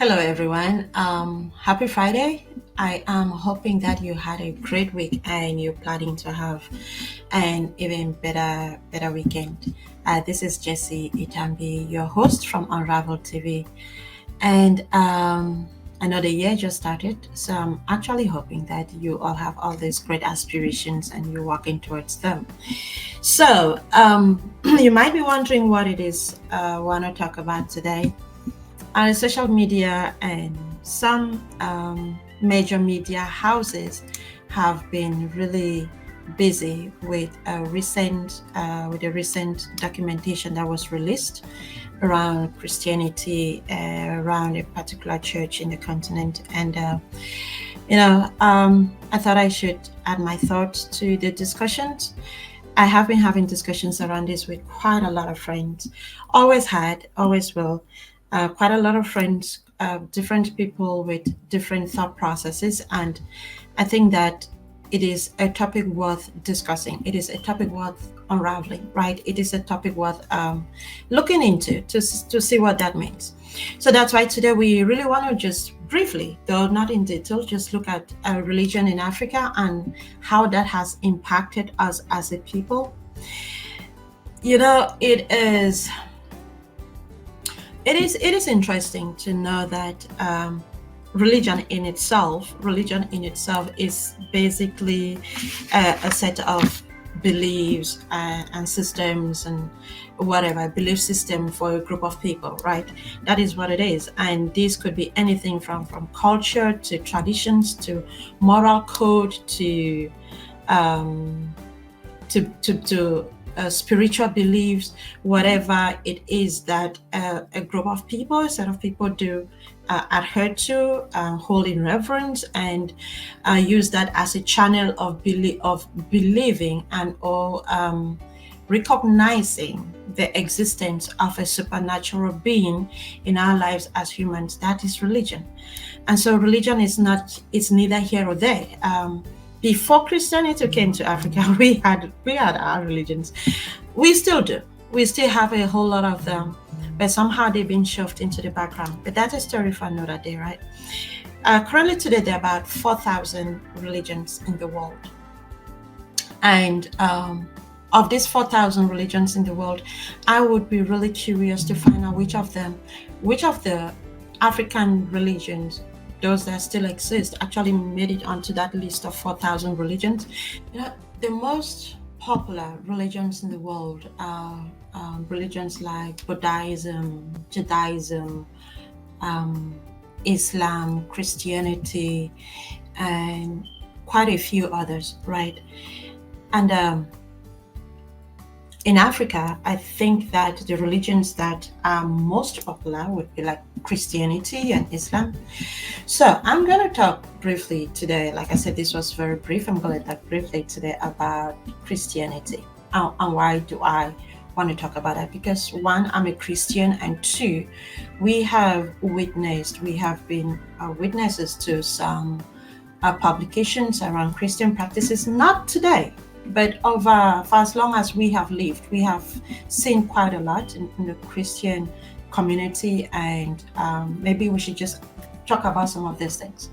Hello, everyone. Happy Friday. I am hoping that you had a great week and you're planning to have an even better weekend. This is Jessie Itambi, your host from Unravel TV, and another year just started. So I'm actually hoping that you all have all these great aspirations and you're working towards them. So you might be wondering what it is I want to talk about today. Social media and some major media houses have been really busy with a recent documentation that was released around Christianity, around a particular church in the continent, and I thought I should add my thoughts to the discussions. I have been having discussions around this with quite a lot of friends. Always had, always will. Quite a lot of friends, different people with different thought processes. And I think that it is a topic worth discussing. It is a topic worth unraveling, right? It is a topic worth looking into to see what that means. So that's why today we really want to just briefly, though not in detail, just look at religion in Africa and how that has impacted us as a people. It is interesting to know that religion in itself is basically a set of beliefs and systems and whatever belief system for a group of people, right? That is what it is, and this could be anything from culture to traditions to moral code um, to spiritual beliefs, whatever it is that a group of people, a set of people do adhere to, hold in reverence, and use that as a channel of believing and or recognizing the existence of a supernatural being in our lives as humans. That is religion, and so religion is not. It's neither here or there. Before Christianity came to Africa, we had our religions. We still do. We still have a whole lot of them, but somehow they've been shoved into the background. But that's a story for another day, right? Currently, today there are about 4,000 religions in the world, and of these 4,000 religions in the world, I would be really curious to find out which of the African religions, those that still exist, actually made it onto that list of 4,000 religions. The most popular religions in the world are religions like Buddhism, Judaism, um, Islam, Christianity, and quite a few others, right? And in Africa, I think that the religions that are most popular would be like Christianity and Islam. So I'm going to talk briefly today. Like I said, this was very brief. I'm going to talk briefly today about Christianity. And why do I want to talk about that? Because one, I'm a Christian, and two, we have been witnesses to some publications around Christian practices, not today, but over for as long as we have lived, we have seen quite a lot in the Christian community, and maybe we should just talk about some of these things.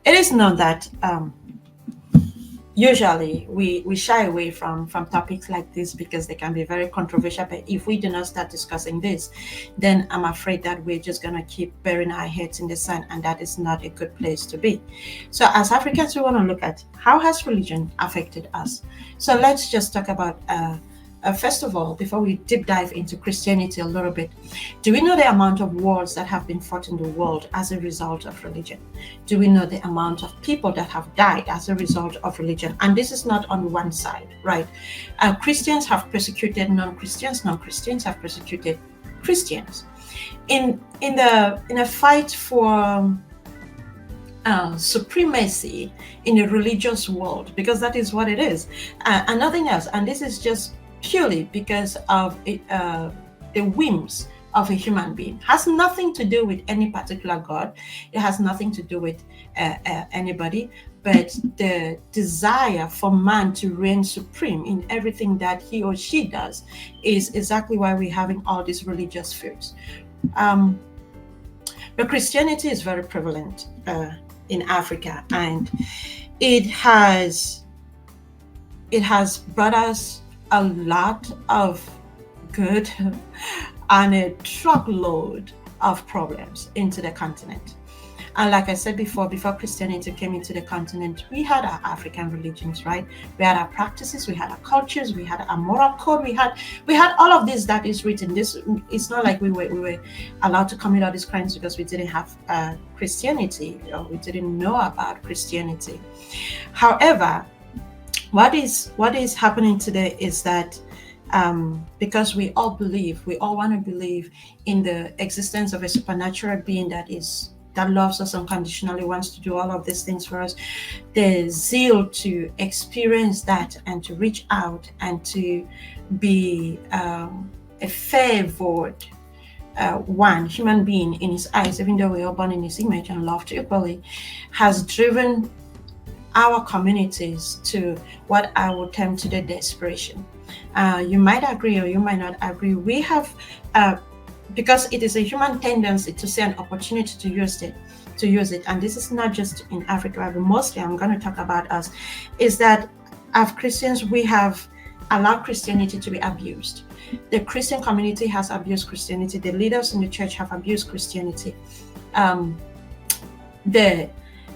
It is known that usually we shy away from topics like this because they can be very controversial, but if we do not start discussing this, then I'm afraid that we're just going to keep burying our heads in the sand, and that is not a good place to be. So as Africans, we want to look at how has religion affected us. So let's just talk about first of all, before we deep dive into Christianity a little bit, do we know the amount of wars that have been fought in the world as a result of religion? Do we know the amount of people that have died as a result of religion? And this is not on one side, right? Christians have persecuted non-Christians. Non-Christians have persecuted Christians. In a fight for supremacy in a religious world, because that is what it is, and nothing else. And this is just purely because of the whims of a human being. Has nothing to do with any particular God. It has nothing to do with anybody, but the desire for man to reign supreme in everything that he or she does is exactly why we're having all these religious feuds. But Christianity is very prevalent in Africa, and it has brought us a lot of good and a truckload of problems into the continent. And like I said before Christianity came into the continent, we had our African religions, right? We had our practices, we had our cultures, we had our moral code, we had all of this that is written. This, it's not like we were allowed to commit all these crimes because we didn't have Christianity, or we didn't know about Christianity. However, what is happening today is that because we all want to believe in the existence of a supernatural being that loves us unconditionally, wants to do all of these things for us, the zeal to experience that and to reach out and to be a favored one human being in his eyes, even though we are born in his image and loved equally, has driven our communities to what I would term today desperation. You might agree or you might not agree. We have, because it is a human tendency to see an opportunity to use it, and this is not just in Africa, but mostly I'm going to talk about us, is that as Christians, we have allowed Christianity to be abused. The Christian community has abused Christianity. The leaders in the church have abused Christianity. The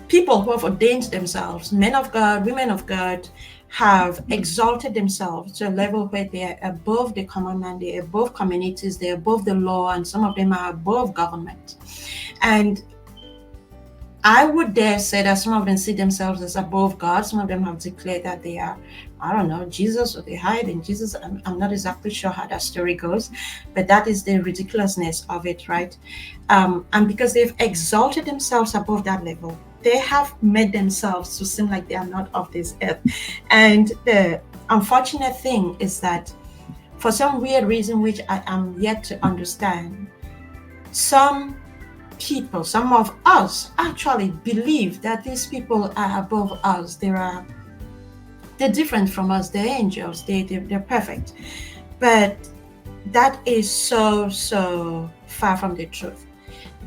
people who have ordained themselves, men of God, women of God, have exalted themselves to a level where they are above the common man, they are above communities, they are above the law, and some of them are above government. And I would dare say that some of them see themselves as above God. Some of them have declared that they are, I don't know, Jesus, or they hide in Jesus. I'm not exactly sure how that story goes, but that is the ridiculousness of it, right? And because they've exalted themselves above that level, they have made themselves to seem like they are not of this earth. And the unfortunate thing is that for some weird reason, which I am yet to understand, some people, some of us actually believe that these people are above us. They're different from us. They're angels. They're perfect. But that is so far from the truth.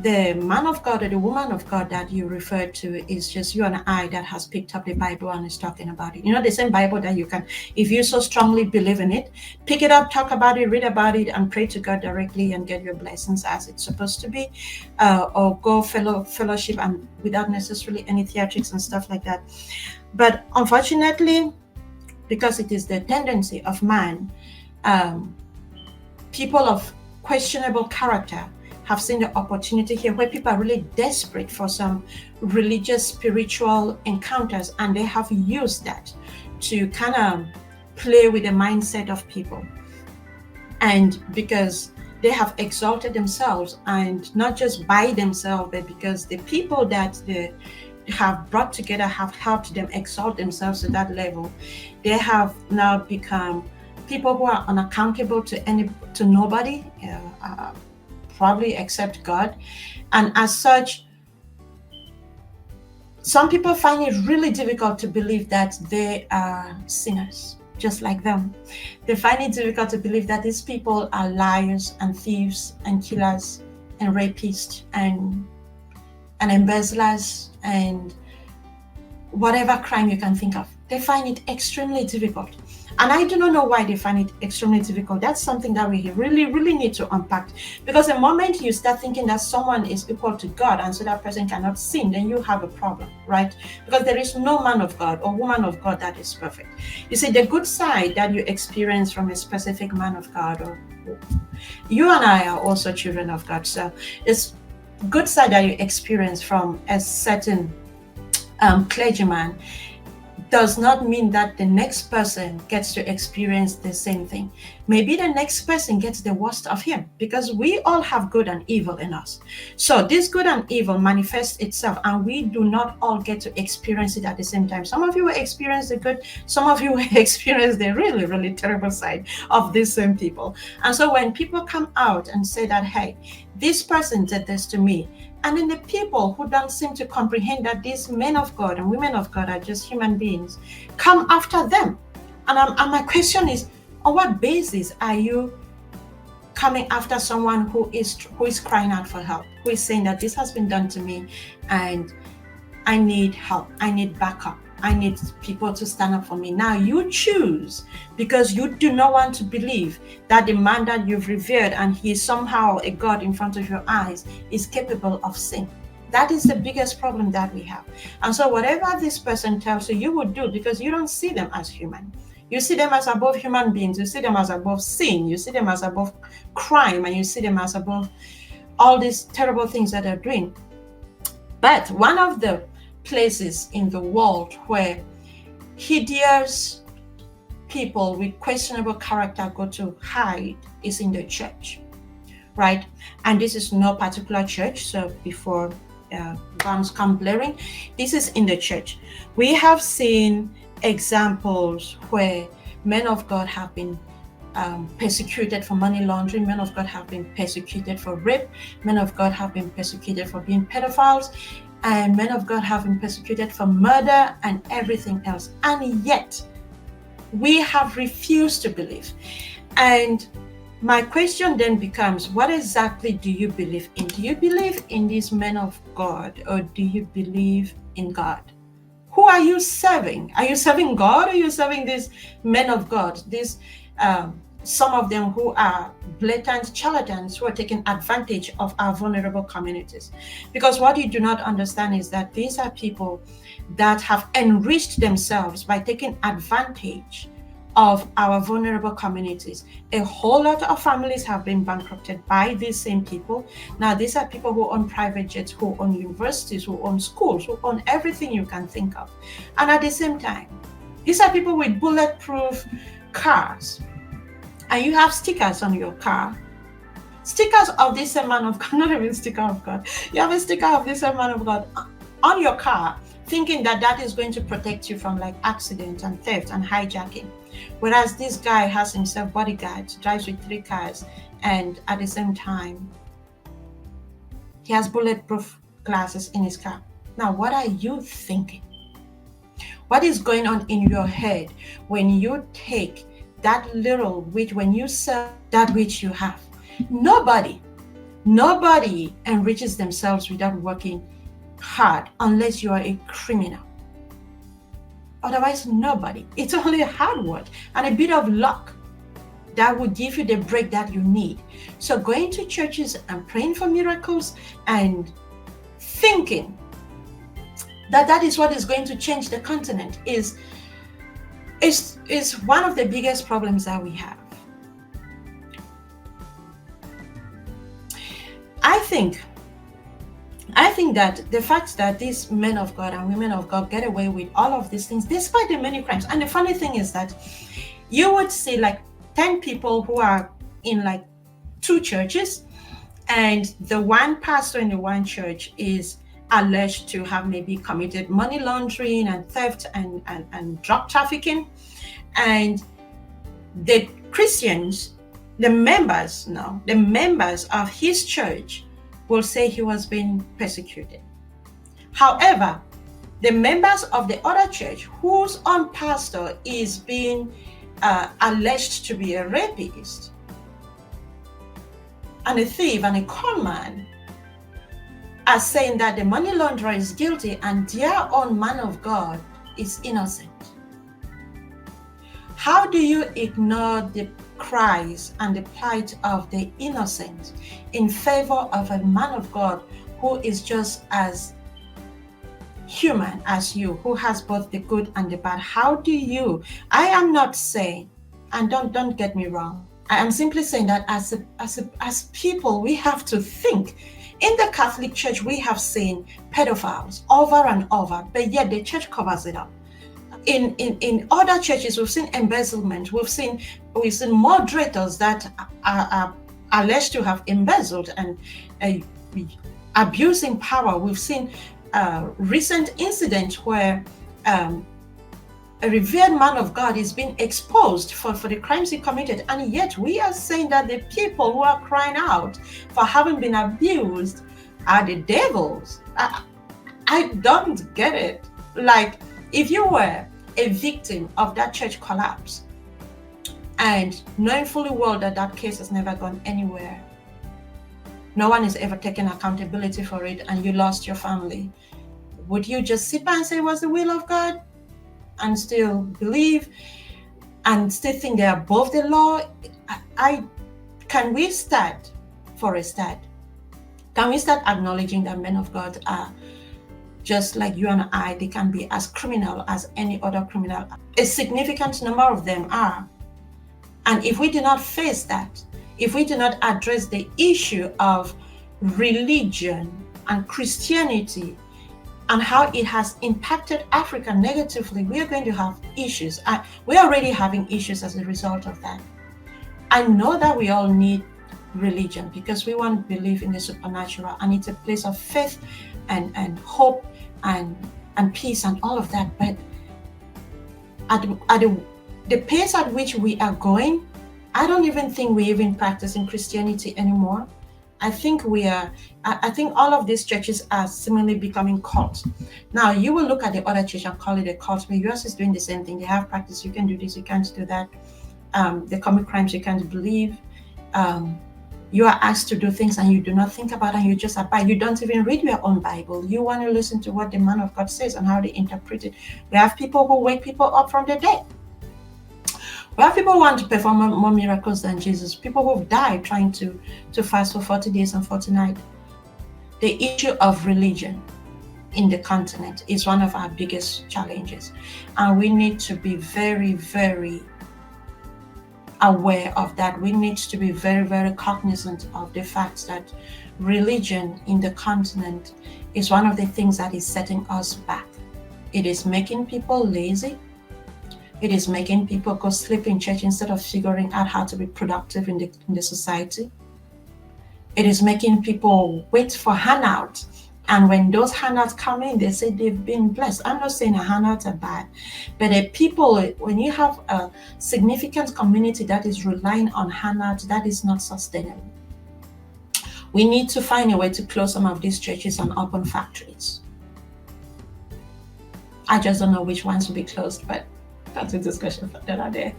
The man of God or the woman of God that you refer to is just you and I that has picked up the Bible and is talking about it. You know, the same Bible that you can, if you so strongly believe in it, pick it up, talk about it, read about it, and pray to God directly and get your blessings as it's supposed to be, or go fellowship and without necessarily any theatrics and stuff like that. But unfortunately, because it is the tendency of man, people of questionable character have seen the opportunity here where people are really desperate for some religious, spiritual encounters, and they have used that to kind of play with the mindset of people. And because they have exalted themselves, and not just by themselves, but because the people that they have brought together have helped them exalt themselves to that level, they have now become people who are unaccountable to nobody, probably except God. And as such, some people find it really difficult to believe that they are sinners just like them. They find it difficult to believe that these people are liars and thieves and killers and rapists and embezzlers and whatever crime you can think of. They find it extremely difficult. And I do not know why they find it extremely difficult. That's something that we really need to unpack. Because the moment you start thinking that someone is equal to God and so that person cannot sin, then you have a problem, right? Because there is no man of God or woman of God that is perfect. You see, the good side that you experience from a specific man of God, or you and I are also children of God. So it's good side that you experience from a certain clergyman does not mean that the next person gets to experience the same thing. Maybe the next person gets the worst of him, because we all have good and evil in us. So this good and evil manifests itself, and we do not all get to experience it at the same time. Some of you will experience the good, some of you will experience the really terrible side of these same people. And so when people come out and say that, hey, this person did this to me, and then the people who don't seem to comprehend that these men of God and women of God are just human beings come after them. And my question is, on what basis are you coming after someone who is crying out for help, who is saying that this has been done to me and I need help, I need backup, I need people to stand up for me. Now you choose, because you do not want to believe that the man that you've revered and he is somehow a God in front of your eyes is capable of sin. That is the biggest problem that we have. And so whatever this person tells you, you would do, because you don't see them as human. You see them as above human beings. You see them as above sin. You see them as above crime, and you see them as above all these terrible things that they're doing. But one of the places in the world where hideous people with questionable character go to hide is in the church, right? And this is no particular church, so before guns come blaring, this is in the church. We have seen examples where men of God have been persecuted for money laundering, men of God have been persecuted for rape, men of God have been persecuted for being pedophiles, and men of God have been persecuted for murder and everything else. And yet, we have refused to believe. And my question then becomes, what exactly do you believe in? Do you believe in these men of God, or do you believe in God? Who are you serving? Are you serving God, or are you serving these men of God? These some of them who are blatant charlatans who are taking advantage of our vulnerable communities. Because what you do not understand is that these are people that have enriched themselves by taking advantage of our vulnerable communities. A whole lot of families have been bankrupted by these same people. Now, these are people who own private jets, who own universities, who own schools, who own everything you can think of. And at the same time, these are people with bulletproof cars. And you have stickers on your car. Stickers of this same man of God, not even sticker of God. You have a sticker of this same man of God on your car, thinking that that is going to protect you from like accident and theft and hijacking. Whereas this guy has himself bodyguards, drives with 3 cars, and at the same time, he has bulletproof glasses in his car. Now, what are you thinking? What is going on in your head when you take that little which, when you sell that which you have? Nobody enriches themselves without working hard, unless you are a criminal. Otherwise, nobody. It's only hard work and a bit of luck that will give you the break that you need. So going to churches and praying for miracles and thinking that that is what is going to change the continent is one of the biggest problems that we have. I think that the fact that these men of God and women of God get away with all of these things, despite the many crimes. And the funny thing is that you would see like 10 people who are in like 2 churches, and the one pastor in the one church is alleged to have maybe committed money laundering and theft and drug trafficking. And the Christians, the members of his church will say he was being persecuted. However, the members of the other church whose own pastor is being alleged to be a rapist and a thief and a conman are saying that the money launderer is guilty and their own man of God is innocent. How do you ignore the cries and the plight of the innocent in favor of a man of God who is just as human as you, who has both the good and the bad? How do you? I am not saying, and don't get me wrong, I am simply saying that as people, we have to think. In the Catholic Church, we have seen pedophiles over and over, but yet the church covers it up. In other churches, we've seen embezzlement. We've seen moderators that are alleged to have embezzled and abusing power. We've seen a recent incident where a revered man of God is being exposed for the crimes he committed, and yet we are saying that the people who are crying out for having been abused are the devils. I don't get it. Like, if you were a victim of that church collapse, and knowing fully well that that case has never gone anywhere. No one is ever taking accountability for it, and you lost your family. Would you just sit back and say it was the will of God and still believe and still think they're above the law? Can we start, for a start, can we start acknowledging that men of God are just like you and I? They can be as criminal as any other criminal. A significant number of them are. And if we do not face that, if we do not address the issue of religion and Christianity and how it has impacted Africa negatively, we are going to have issues. We're already having issues as a result of that. I know that we all need religion because we want to believe in the supernatural, and it's a place of faith and hope and peace and all of that. But at the pace at which we are going, I don't even think we even practicing Christianity anymore. I think all of these churches are similarly becoming cults. Now, you will look at the other church and call it a cult, but yours is doing the same thing. They have practice. You can do this, you can't do that. They commit crimes you can't believe. You are asked to do things and you do not think about it, and you just abide. You don't even read your own Bible. You want to listen to what the man of God says and how they interpret it. We have people who wake people up from the dead. We have people who want to perform more miracles than Jesus. People who've died trying to fast for 40 days and 40 nights. The issue of religion in the continent is one of our biggest challenges. And we need to be very, very aware of that. We need to be very, very cognizant of the fact that religion in the continent is one of the things that is setting us back. It is making people lazy. It is making people go sleep in church instead of figuring out how to be productive in the society. It is making people wait for handouts. And when those handouts come in, they say they've been blessed. I'm not saying a handouts are bad, but when you have a significant community that is relying on handouts, that is not sustainable. We need to find a way to close some of these churches and open factories. I just don't know which ones will be closed, but that's a discussion for the other day.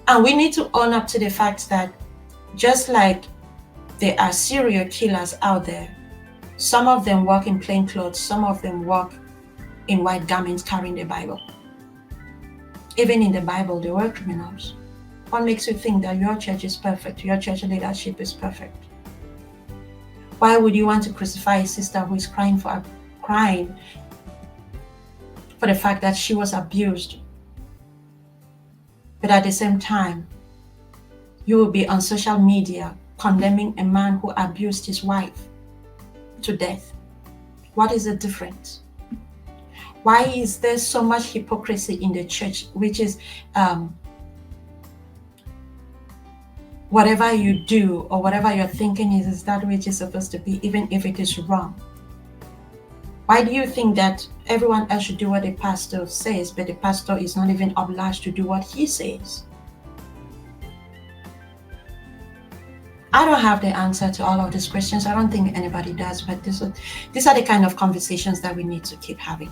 And we need to own up to the fact that just like there are serial killers out there, some of them walk in plain clothes, some of them walk in white garments carrying the Bible. Even in the Bible, they were criminals. What makes you think that your church is perfect, your church leadership is perfect? Why would you want to crucify a sister who is crying for the fact that she was abused? But at the same time, you will be on social media condemning a man who abused his wife to death. What is the difference? Why is there so much hypocrisy in the church, which is whatever you do or whatever you're thinking is that which is supposed to be, even if it is wrong? Why do you think that everyone else should do what the pastor says, but the pastor is not even obliged to do what he says? I don't have the answer to all of these questions. I don't think anybody does, but these are the kind of conversations that we need to keep having.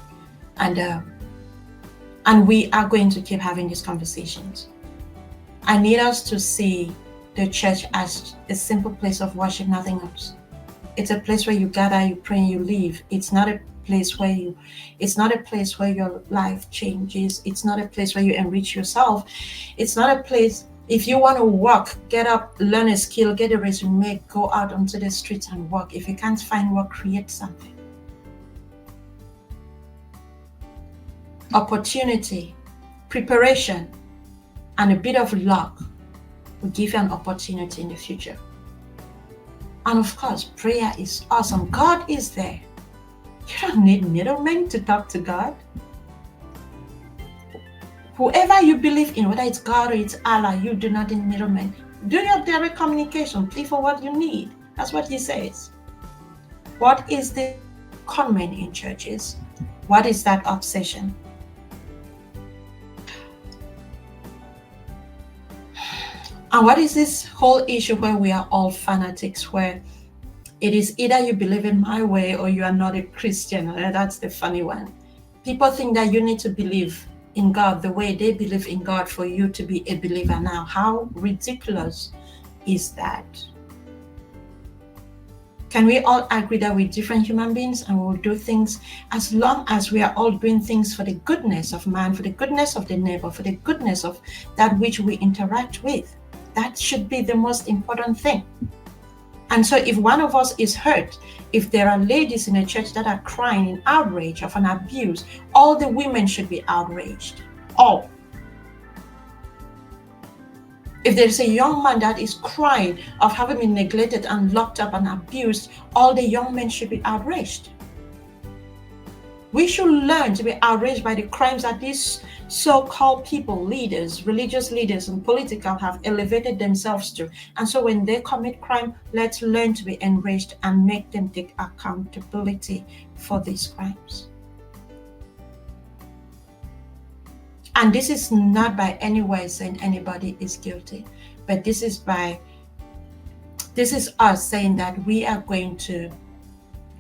And we are going to keep having these conversations. I need us to see the church as a simple place of worship, nothing else. It's a place where you gather, you pray, and you leave. It's not a place where your life changes. It's not a place where you enrich yourself. It's not a place, if you want to work, get up, learn a skill, get a resume, go out onto the streets and work. If you can't find work, create something. Opportunity, preparation, and a bit of luck will give you an opportunity in the future. And of course, prayer is awesome. God is there. You don't need middlemen to talk to God. Whoever you believe in, whether it's God or it's Allah, you do not need middlemen. Do your direct communication. Plead for what you need. That's what he says. What is the conmen in churches? What is that obsession? And what is this whole issue where we are all fanatics, where it is either you believe in my way or you are not a Christian? That's the funny one. People think that you need to believe in God the way they believe in God for you to be a believer now. How ridiculous is that? Can we all agree that we're different human beings and we'll do things as long as we are all doing things for the goodness of man, for the goodness of the neighbor, for the goodness of that which we interact with? That should be the most important thing. And so if one of us is hurt, if there are ladies in a church that are crying in outrage of an abuse, all the women should be outraged. All. If there's a young man that is crying of having been neglected and locked up and abused, all the young men should be outraged. We should learn to be outraged by the crimes that these so-called people, leaders, religious leaders and political have elevated themselves to. And so when they commit crime, let's learn to be enraged and make them take accountability for these crimes. And this is not by any way saying anybody is guilty, but this is us saying that we are going to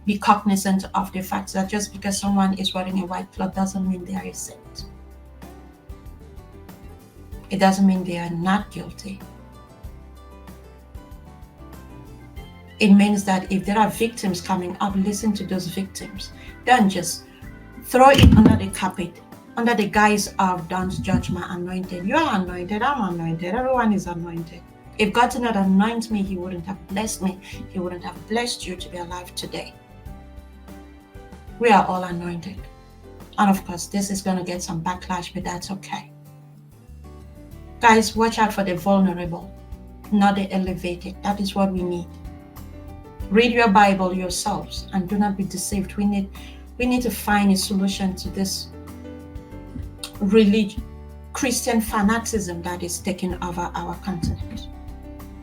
be cognizant of the fact that just because someone is wearing a white cloth doesn't mean they are a saint. It doesn't mean they are not guilty. It means that if there are victims coming up, listen to those victims. Don't just throw it under the carpet, under the guise of don't judge my anointed. You are anointed, I'm anointed, everyone is anointed. If God did not anoint me, He wouldn't have blessed me. He wouldn't have blessed you to be alive today. We are all anointed. And of course, this is going to get some backlash, but that's okay. Guys, watch out for the vulnerable, not the elevated. That is what we need. Read your Bible yourselves and do not be deceived. We need to find a solution to this religion, Christian fanatism that is taking over our continent.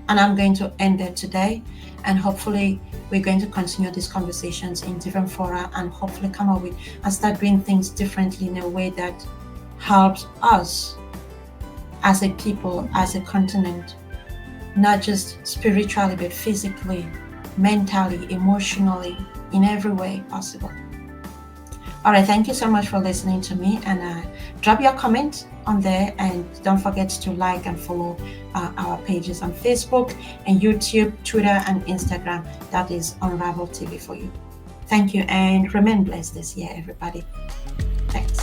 And I'm going to end there today, and hopefully we're going to continue these conversations in different fora and hopefully come up with and start doing things differently in a way that helps us as a people, as a continent, not just spiritually, but physically, mentally, emotionally, in every way possible. All right, thank you so much for listening to me, and drop your comment on there, and don't forget to like and follow our pages on Facebook and YouTube, Twitter, and Instagram. That is Unravel TV for you. Thank you, and remain blessed this year, everybody. Thanks.